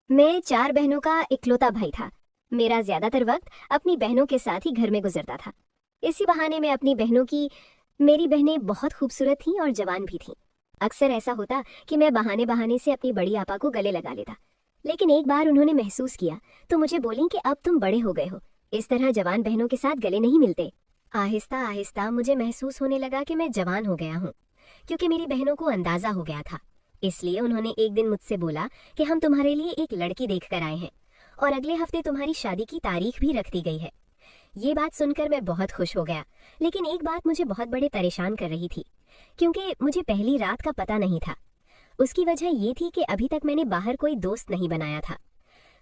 मैं 4 बहनों का इकलौता भाई था। मेरा ज्यादातर वक्त अपनी बहनों के साथ ही घर में गुजरता था। इसी बहाने मैं अपनी बहनों की मेरी बहनें बहुत खूबसूरत थीं और जवान भी थीं। अक्सर ऐसा होता कि मैं बहाने बहाने से अपनी बड़ी आपा को गले लगा लेता, लेकिन एक बार उन्होंने महसूस किया तो मुझे बोली कि अब तुम बड़े हो गए हो, इस तरह जवान बहनों के साथ गले नहीं मिलते। आहिस्ता आहिस्ता मुझे महसूस होने लगा कि मैं जवान हो गया हूँ, क्योंकि मेरी बहनों को अंदाजा हो गया था। इसलिए उन्होंने एक दिन मुझसे बोला कि हम तुम्हारे लिए एक लड़की देख कर आए हैं और अगले हफ्ते तुम्हारी शादी की तारीख भी रख दी गई है। ये बात सुनकर मैं बहुत खुश हो गया, लेकिन एक बात मुझे बहुत बड़े परेशान कर रही थी, क्योंकि मुझे पहली रात का पता नहीं था। उसकी वजह ये थी कि अभी तक मैंने बाहर कोई दोस्त नहीं बनाया था।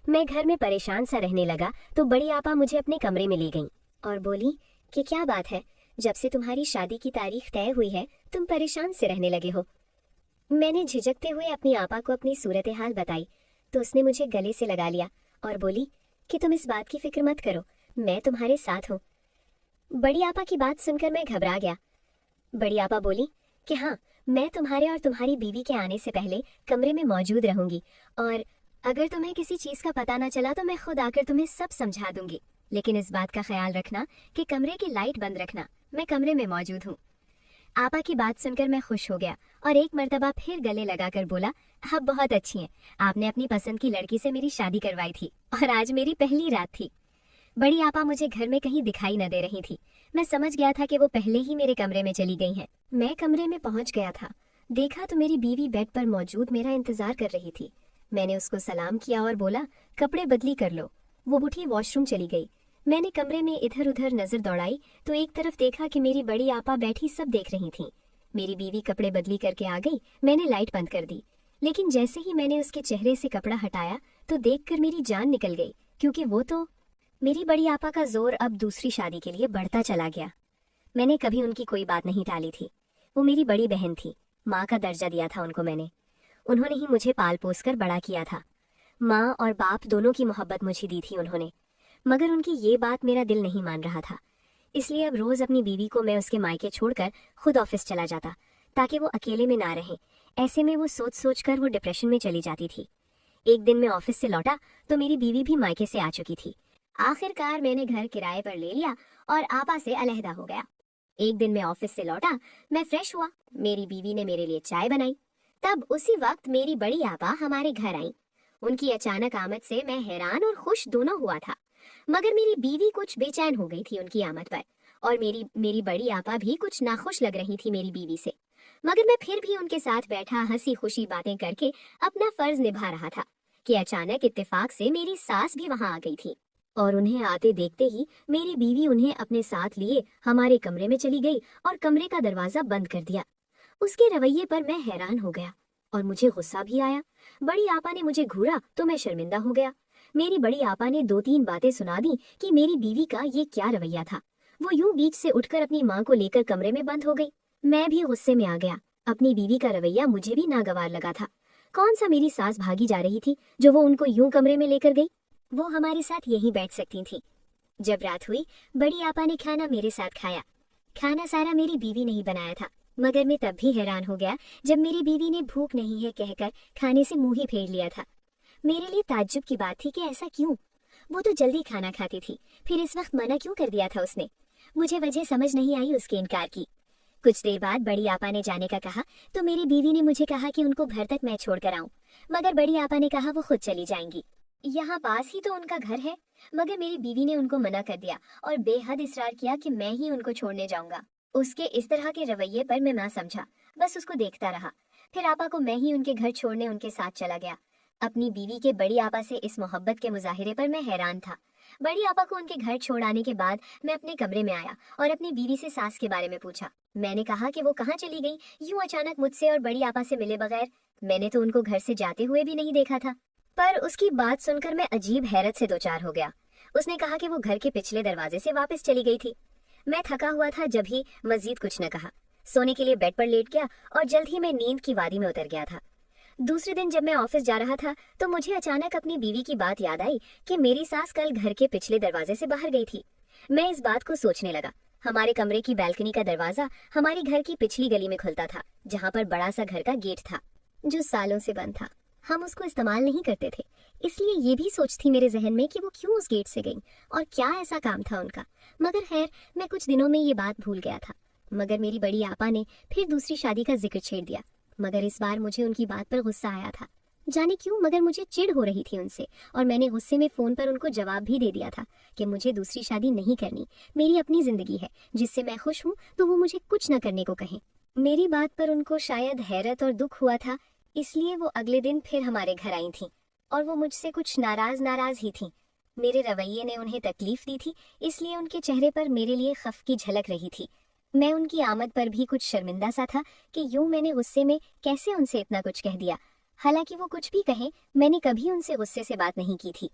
मैं घर में परेशान सा रहने लगा तो बड़ी आपा मुझे अपने कमरे में ले गईं और बोली कि क्या बात है, जब से तुम्हारी शादी की तारीख तय हुई है तुम परेशान से रहने लगे हो। मैंने झिझकते हुए अपनी आपा को अपनी सूरत हाल बताई तो उसने मुझे गले से लगा लिया और बोली कि तुम इस बात की फिक्र मत करो, मैं तुम्हारे साथ हूँ। बड़ी आपा की बात सुनकर मैं घबरा गया। बड़ी आपा बोली कि हाँ, मैं तुम्हारे और तुम्हारी बीवी के आने से पहले कमरे में मौजूद रहूंगी और अगर तुम्हें किसी चीज का पता न चला तो मैं खुद आकर तुम्हें सब समझा दूंगी, लेकिन इस बात का ख्याल रखना कि कमरे की लाइट बंद रखना, मैं कमरे में मौजूद हूँ। आपा की बात सुनकर मैं खुश हो गया और एक मर्तबा फिर गले लगाकर बोला, आप बहुत अच्छी हैं, आपने अपनी पसंद की लड़की से मेरी शादी करवाई थी और आज मेरी पहली रात थी। बड़ी आपा मुझे घर में कहीं दिखाई न दे रही थी। मैं समझ गया था कि वो पहले ही मेरे कमरे में चली गई हैं। मैं कमरे में पहुंच गया था, देखा तो मेरी बीवी बेड पर मौजूद मेरा इंतजार कर रही थी। मैंने उसको सलाम किया और बोला, कपड़े बदली कर लो। वो उठी वॉशरूम चली गई। मैंने कमरे में इधर उधर नजर दौड़ाई तो एक तरफ देखा कि मेरी बड़ी आपा बैठी सब देख रही थीं। मेरी बीवी कपड़े बदली करके आ गई। मैंने लाइट बंद कर दी, लेकिन जैसे ही मैंने उसके चेहरे से कपड़ा हटाया तो देखकर मेरी जान निकल गई, क्योंकि वो तो मेरी बड़ी आपा का जोर अब दूसरी शादी के लिए बढ़ता चला गया। मैंने कभी उनकी कोई बात नहीं टाली थी। वो मेरी बड़ी बहन थी, माँ का दर्जा दिया था उनको मैंने। उन्होंने ही मुझे पाल पोस कर बड़ा किया था। माँ और बाप दोनों की मोहब्बत मुझे दी थी उन्होंने, मगर उनकी ये बात मेरा दिल नहीं मान रहा था। इसलिए अब रोज अपनी बीवी को मैं उसके मायके छोड़कर खुद ऑफिस चला जाता, ताकि वो अकेले में ना रहे। ऐसे में वो सोच सोच कर वो डिप्रेशन में चली जाती थी। एक दिन मैं ऑफिस से लौटा तो मेरी बीवी भी मायके से आ चुकी थी। आखिरकार मैंने घर किराए पर ले लिया और आपा से अलहदा हो गया। एक दिन मैं ऑफिस से लौटा, मैं फ्रेश हुआ, मेरी बीवी ने मेरे लिए चाय बनाई। तब उसी वक्त मेरी बड़ी आपा हमारे घर आई। उनकी अचानक आमद से मैं हैरान और खुश दोनों हुआ था, मगर मेरी बीवी कुछ बेचैन हो गई थी उनकी आमद पर, और मेरी बड़ी आपा भी कुछ नाखुश लग रही थी मेरी बीवी से। मगर मैं फिर भी उनके साथ बैठा हंसी खुशी बातें करके अपना फर्ज निभा रहा था कि अचानक इत्तेफाक से मेरी सास भी वहां आ गई थी, और उन्हें आते देखते ही मेरी बीवी उन्हें अपने साथ लिए हमारे कमरे में चली गई और कमरे का दरवाजा बंद कर दिया। उसके रवैये पर मैं हैरान हो गया और मुझे गुस्सा भी आया। बड़ी आपा ने मुझे घूरा तो मैं शर्मिंदा हो गया। मेरी बड़ी आपा ने 2-3 बातें सुना दी कि मेरी बीवी का ये क्या रवैया था। वो यूं बीच से उठकर अपनी माँ को लेकर कमरे में बंद हो गई। मैं भी गुस्से में आ गया। अपनी बीवी का रवैया मुझे भी नागवार लगा था। कौन सा मेरी सास भागी जा रही थी जो वो उनको यूं कमरे में लेकर गई? वो हमारे साथ यहीं बैठ सकती थी। जब रात हुई, बड़ी आपा ने खाना मेरे साथ खाया। खाना सारा मेरी बीवी ने ही बनाया था, मगर मैं तब भी हैरान हो गया जब मेरी बीवी ने भूख नहीं है कहकर खाने से मुंह ही फेर लिया था। मेरे लिए ताज्जुब की बात थी कि ऐसा क्यों? वो तो जल्दी खाना खाती थी, फिर इस वक्त मना क्यों कर दिया था उसने? मुझे वजह समझ नहीं आई उसके इनकार की। कुछ देर बाद बड़ी आपा ने जाने का कहा तो मेरी बीवी ने मुझे कहा कि उनको घर तक मैं छोड़कर आऊं, मगर बड़ी आपा ने कहा वो खुद चली जाएंगी। यहाँ पास ही तो उनका घर है, मगर मेरी बीवी ने उनको मना कर दिया और बेहद इसरार किया कि मैं ही उनको छोड़ने जाऊंगा। उसके इस तरह के रवैये पर मैं ना समझा, बस उसको देखता रहा। फिर आपा को मैं ही उनके घर छोड़ने उनके साथ चला गया। अपनी बीवी के बड़ी आपा से इस मोहब्बत के मुजाहिरे पर मैं हैरान था। बड़ी आपा को उनके घर छोड़ आने के बाद मैं अपने कमरे में आया और अपनी बीवी से सास के बारे में पूछा। मैंने कहा कि वो कहाँ चली गई यूं अचानक मुझसे और बड़ी आपा से मिले बगैर? मैंने तो उनको घर से जाते हुए भी नहीं देखा था। पर उसकी बात सुनकर मैं अजीब हैरत से दो चार हो गया। उसने कहा कि वो घर के पिछले दरवाजे से वापस चली गई थी। मैं थका हुआ था, जब ही मजीद कुछ न कहा, सोने के लिए बेड पर लेट गया और जल्द ही मैं नींद की वादी में उतर गया था। दूसरे दिन जब मैं ऑफिस जा रहा था तो मुझे अचानक अपनी बीवी की बात याद आई कि मेरी सास कल घर के पिछले दरवाजे से बाहर गई थी। मैं इस बात को सोचने लगा। हमारे कमरे की बैल्कनी का दरवाजा हमारी घर की पिछली गली में खुलता था, जहाँ पर बड़ा सा घर का गेट था जो सालों से बंद था। हम उसको इस्तेमाल नहीं करते थे, इसलिए ये भी सोच थी मेरे जहन में कि वो क्यों उस गेट से गईं और क्या ऐसा काम था उनका। मगर खैर, मैं कुछ दिनों में ये बात भूल गया था। मगर मेरी बड़ी आपा ने फिर दूसरी शादी का जिक्र छेड़ दिया, मगर इस बार मुझे उनकी बात पर गुस्सा आया था। जाने क्यों, मगर मुझे चिढ़ हो रही थी उनसे, और मैंने गुस्से में फ़ोन पर उनको जवाब भी दे दिया था कि मुझे दूसरी शादी नहीं करनी, मेरी अपनी ज़िंदगी है जिससे मैं खुश हूँ, तो वो मुझे कुछ न करने को कहें। मेरी बात पर उनको शायद हैरत और दुख हुआ था, इसलिए वो अगले दिन फिर हमारे घर आई थीं और वो मुझसे कुछ नाराज़ ही थीं। मेरे रवैये ने उन्हें तकलीफ़ दी थी, इसलिए उनके चेहरे पर मेरे लिए खफ की झलक रही थी। मैं उनकी आमद पर भी कुछ शर्मिंदा सा था कि यूं मैंने गुस्से में कैसे उनसे इतना कुछ कह दिया। हालांकि वो कुछ भी कहें, मैंने कभी उनसे गुस्से से बात नहीं की थी।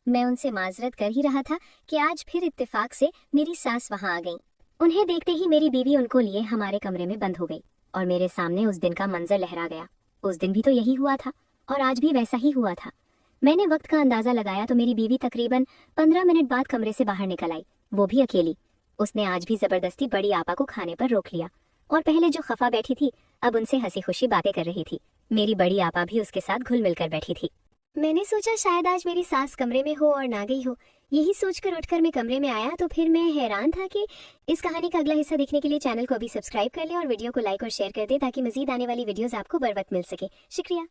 मैं उनसे माजरत कर ही रहा था कि आज फिर इत्तेफाक से मेरी सास वहां आ गई। उन्हें देखते ही मेरी बीवी उनको लिए हमारे कमरे में बंद हो गई और मेरे सामने उस दिन का मंजर लहरा गया। उस दिन भी तो यही हुआ था और आज भी वैसा ही हुआ था। मैंने वक्त का अंदाजा लगाया तो मेरी बीवी तकरीबन 15 मिनट बाद कमरे से बाहर निकल आई, वो भी अकेली। उसने आज भी जबरदस्ती बड़ी आपा को खाने पर रोक लिया और पहले जो खफा बैठी थी, अब उनसे हंसी खुशी बातें कर रही थी। मेरी बड़ी आपा भी उसके साथ घुल मिलकर बैठी थी। मैंने सोचा शायद आज मेरी सास कमरे में हो और ना गई हो। यही सोचकर उठकर मैं कमरे में आया तो फिर मैं हैरान था कि इस कहानी का अगला हिस्सा देखने के लिए चैनल को अभी सब्सक्राइब कर लें और वीडियो को लाइक और शेयर कर दें ताकि मजीद आने वाली वीडियोस आपको बर वक्त मिल सके। शुक्रिया।